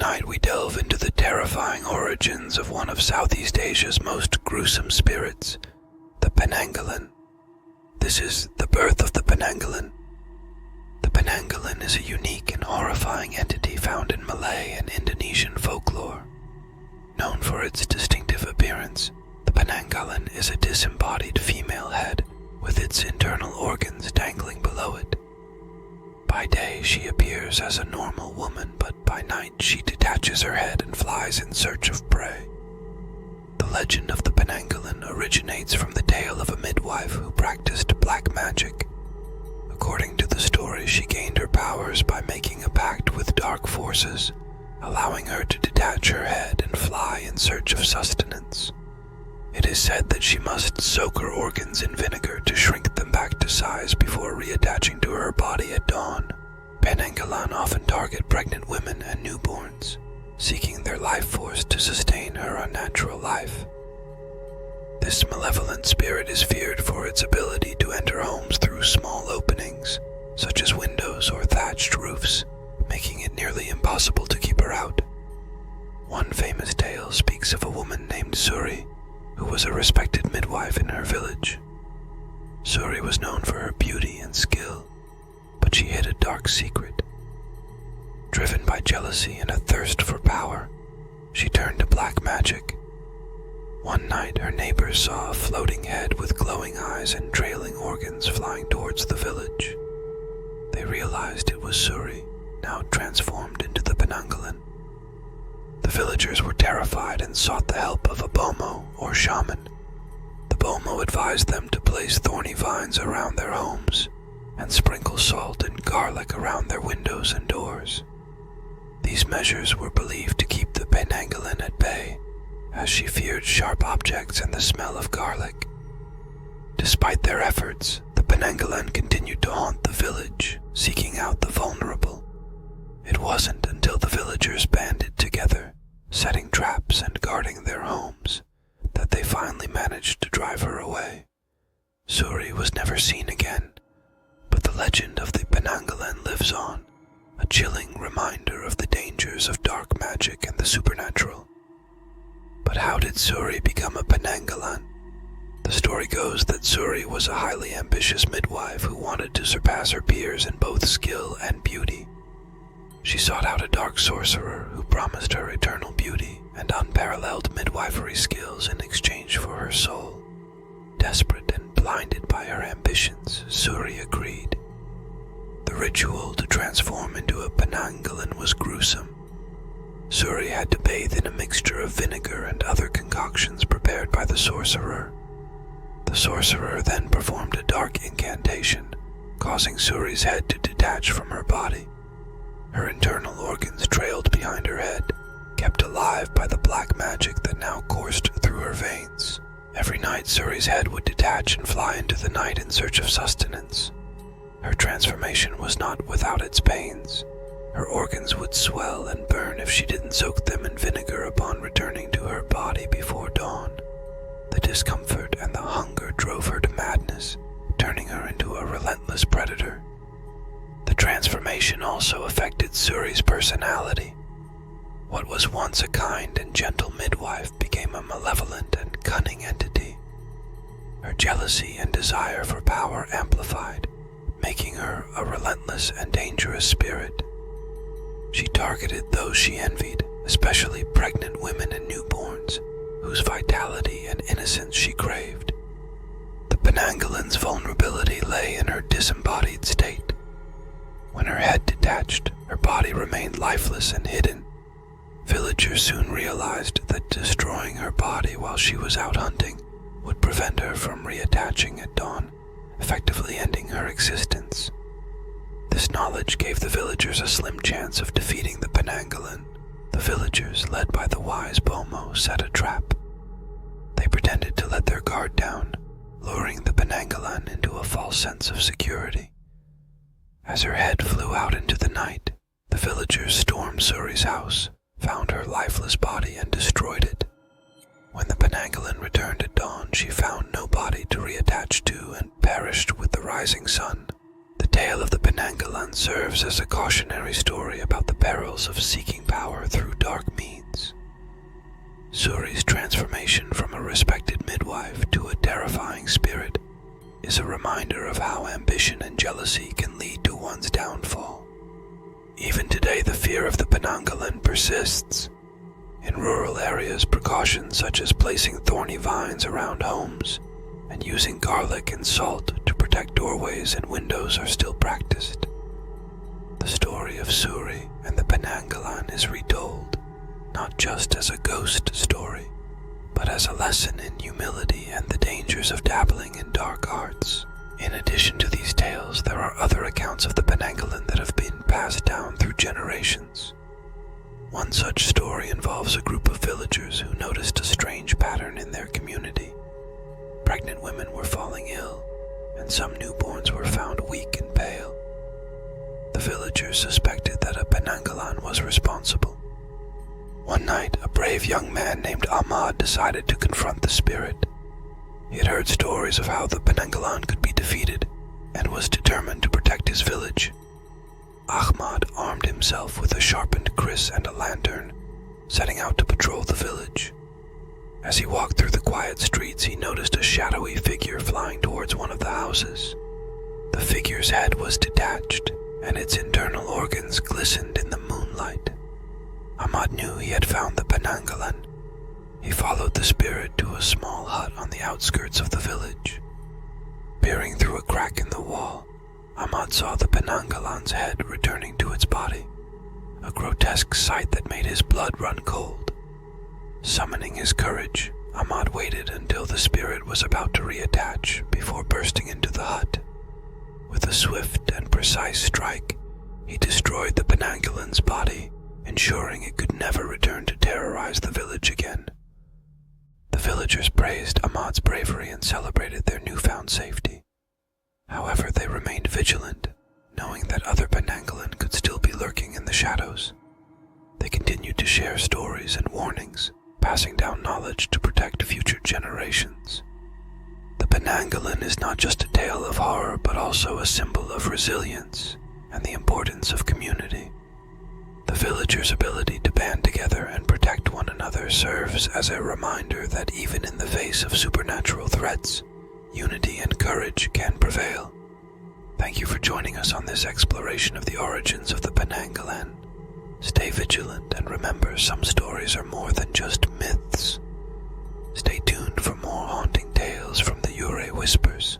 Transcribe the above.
Tonight we delve into the terrifying origins of one of Southeast Asia's most gruesome spirits, the Penanggalan. This is the birth of the Penanggalan. The Penanggalan is a unique and horrifying entity found in Malay and Indonesian folklore. Known for its distinctive appearance, the Penanggalan is a disembodied female head with its internal organs dangling below it. By day she appears as a normal woman, but by night she detaches her head and flies in search of prey. The legend of the Penanggalan originates from the tale of a midwife who practiced black magic. According to the story, she gained her powers by making a pact with dark forces, allowing her to detach her head and fly in search of sustenance. It is said that she must soak her organs in vinegar to shrink them back to size before reattaching to her body at dawn. Penanggalan often target pregnant women and newborns, seeking their life force to sustain her unnatural life. This malevolent spirit is feared for its ability to enter homes through small openings, such as windows or thatched roofs, making it nearly impossible to keep her out. One famous tale speaks of a woman named Suri, who was a respected midwife in her village. Suri was known for her beauty and skill, but she hid a dark secret. Driven by jealousy and a thirst for power, she turned to black magic. One night her neighbors saw a floating head with glowing eyes and trailing organs flying towards the village. They realized it was Suri, now transformed into the Penanggalan. The villagers were terrified and sought the help of a bomo, or shaman. The bomo advised them to place thorny vines around their homes and sprinkle salt and garlic around their windows and doors. These measures were believed to keep the Penanggalan at bay, as she feared sharp objects and the smell of garlic. Despite their efforts, the Penanggalan continued to haunt the village, seeking out the vulnerable. It wasn't until the villagers banded together, setting traps and guarding their homes, that they finally managed to drive her away. Suri was never seen again, but the legend of the Penanggalan lives on, a chilling reminder of the dangers of dark magic and the supernatural. But how did Suri become a Penanggalan? The story goes that Suri was a highly ambitious midwife who wanted to surpass her peers in both skill and beauty. She sought out a dark sorcerer who promised her eternal beauty and unparalleled midwifery skills in exchange for her soul. Desperate and blinded by her ambitions, Suri agreed. The ritual to transform into a Penanggalan was gruesome. Suri had to bathe in a mixture of vinegar and other concoctions prepared by the sorcerer. The sorcerer then performed a dark incantation, causing Suri's head to detach from her body. Her internal organs trailed behind her head, kept alive by the black magic that now coursed through her veins. Every night Suri's head would detach and fly into the night in search of sustenance. Her transformation was not without its pains. Her organs would swell and burn if she didn't soak them in vinegar upon returning to her body before dawn. The discomfort and the hunger drove her to madness, turning her into a relentless predator. The transformation also affected Suri's personality. What was once a kind and gentle midwife became a malevolent and cunning entity. Her jealousy and desire for power amplified, making her a relentless and dangerous spirit. She targeted those she envied, especially pregnant women and newborns, whose vitality and innocence she craved. The Penanggalan's vulnerability lay in her disembodied state. When her head detached, her body remained lifeless and hidden. Villagers soon realized that destroying her body while she was out hunting would prevent her from reattaching at dawn, effectively ending her existence. This knowledge gave the villagers a slim chance of defeating the Penanggalan. The villagers, led by the wise Bomo, set a trap. They pretended to let their guard down, luring the Penanggalan into a false sense of security. As her head flew out into the night, the villagers stormed Suri's house, found her lifeless body and destroyed it. When the Penanggalan returned at dawn, she found no body to reattach to and perished with the rising sun. The tale of the Penanggalan serves as a cautionary story about the perils of seeking power through dark means. Suri's transformation from a respected midwife to a terrifying spirit is a reminder of how ambition and jealousy can lead to one's downfall. Even today, the fear of the Penanggalan persists. In rural areas, precautions such as placing thorny vines around homes and using garlic and salt to protect doorways and windows are still practiced. The story of Suri and the Penanggalan is retold, not just as a ghost story, but as a lesson in humility and the dangers of dabbling in dark arts. In addition to these tales, there are other accounts of the Penanggalan that have been passed down through generations. One such story involves a group of villagers who noticed a strange pattern in their community. Pregnant women were falling ill, and some newborns were found weak and pale. The villagers suspected that a Penanggalan was responsible. One night, a brave young man named Ahmad decided to confront the spirit. He had heard stories of how the Penanggalan could be defeated, and was determined to protect his village. Ahmad armed himself with a sharpened kris and a lantern, setting out to patrol the village. As he walked through the quiet streets, he noticed a shadowy figure flying towards one of the houses. The figure's head was detached, and its internal organs glistened in the moonlight. Ahmad knew he had found the Penanggalan. He followed the spirit to a small hut on the outskirts of the village. Peering through a crack in the wall, Ahmad saw the Penanggalan's head returning to its body, a grotesque sight that made his blood run cold. Summoning his courage, Ahmad waited until the spirit was about to reattach before bursting into the hut. With a swift and precise strike, he destroyed the Penanggalan's body, ensuring it could never return to terrorize the village again. The villagers praised Ahmad's bravery and celebrated their newfound safety. However, they remained vigilant, knowing that other Penanggalan could still be lurking in the shadows. They continued to share stories and warnings, passing down knowledge to protect future generations. The Penanggalan is not just a tale of horror, but also a symbol of resilience and the importance of community. The villagers' ability to band together and protect one another serves as a reminder that even in the face of supernatural threats, unity and courage can prevail. Thank you for joining us on this exploration of the origins of the Penanggalan. Stay vigilant and remember, some stories are more than just myths. Stay tuned for more haunting tales from the Yurei Whispers.